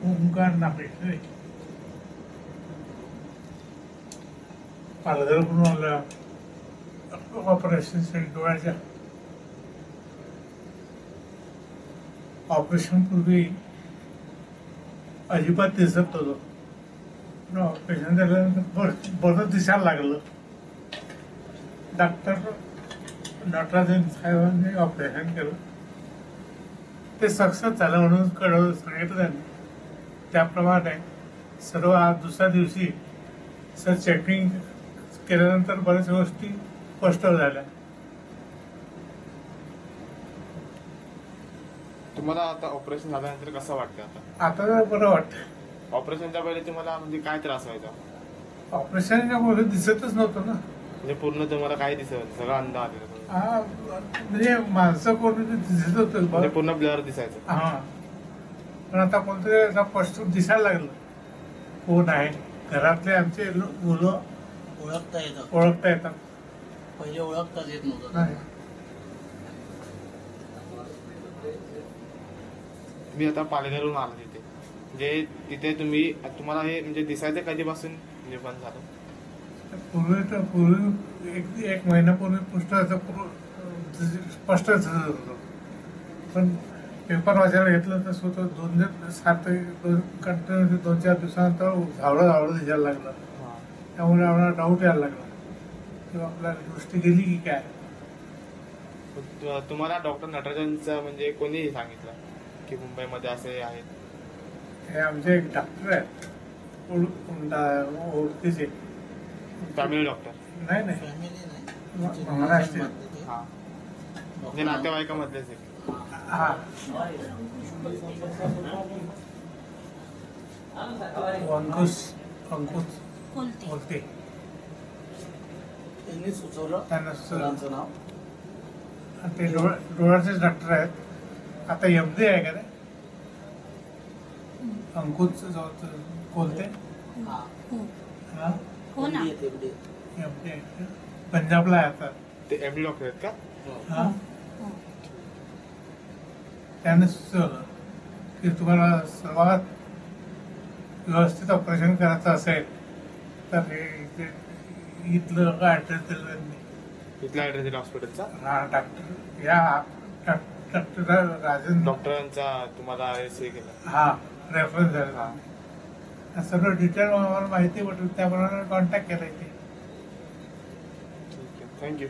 ओंकार नापेक्षे पालघरहून आला ऑपरेशन डोळ्याच्या ऑपरेशन पूर्वी अजिबात दिसत होतो. ऑपरेशन झाल्यानंतर बरं दिसायला लागलं. डॉक्टर नटराजन साहेबांनी ऑपरेशन केलं. ते सक्सेस झालं म्हणून सांगितलं त्यांनी. त्याप्रमाणे सर्व आज दुसऱ्या दिवशी सर चेकिंग केल्यानंतर बऱ्याच गोष्टी स्पष्ट झाल्या. तुम्हाला आता ऑपरेशन झाल्यानंतर कसं वाटतं? आता बरं वाटतं. ऑपरेशनच्या पहिले तुम्हाला म्हणजे काय त्रास व्हायचा? ऑपरेशनच्या मुळे दिसतच नव्हतं ना. म्हणजे पूर्ण तुम्हाला काय दिसत? सगळं अंधा आलेला? हा, म्हणजे माणसं कोणी दिसत होतं म्हणजे पूर्ण ब्लर दिसायचं. हा, पण आता कोणतरी आता स्पष्ट दिसायला लागलं कोण आहे. घरातले आमचे मुलं ओळखता येतात. पहिले ओळखताच येत नव्हतं. नाही. मी आता पालघरहून आलो तिथे, म्हणजे तिथे तुम्हाला हे म्हणजे दिसायचं कधीपासून म्हणजे बंद झालं? पूर्वी एक महिन्यापूर्वी स्पष्ट दिसत होतं. पण पेपर वाचायला घेतलं तर स्वतः 2-4 दिवसानंतर झावळं दिसायला लागलं. त्यामुळे आम्हाला डाऊट यायला लागला किंवा आपल्या दृष्टी गेली की काय. तुम्हाला डॉक्टर नटराजनचं म्हणजे कोणी सांगितलं की मुंबईमध्ये असे आहेत? हे आमचे एक डॉक्टर आहेत ओळखीचे. Family doctor? नाही फॅमिली नाही, महाराष्ट्रीयन. हा, म्हणजे नातेवाईकामधलेच आहे. हा, अंकुश बोलते. त्यांनी सुचवलं त्यांना सरांचं नाव. ते डोळ्याचेच डॉक्टर आहेत. आता एमडी आहे का रे अंकुश बोलते. हा, हो ना. एमडी एमडी आहे पंजाबला आहे आता. ते एमडी डॉक्टर आहेत का? हा, त्याने सुचवलं की तुम्हाला सर्वात व्यवस्थित ऑपरेशन करायचं असेल तर हे इथलं ऍड्रेस दिलं त्यांनी. इथला ऍड्रेस दिला हॉस्पिटलचा? हा, डॉक्टर या डॉक्टर राजन डॉक्टरांचा तुम्हाला हे केलं? हा, रेफरन्स झाला. सर्व डिटेल मला माहिती पडली, त्याप्रमाणे कॉन्टॅक्ट केला इथे. ठीक आहे, थँक्यू.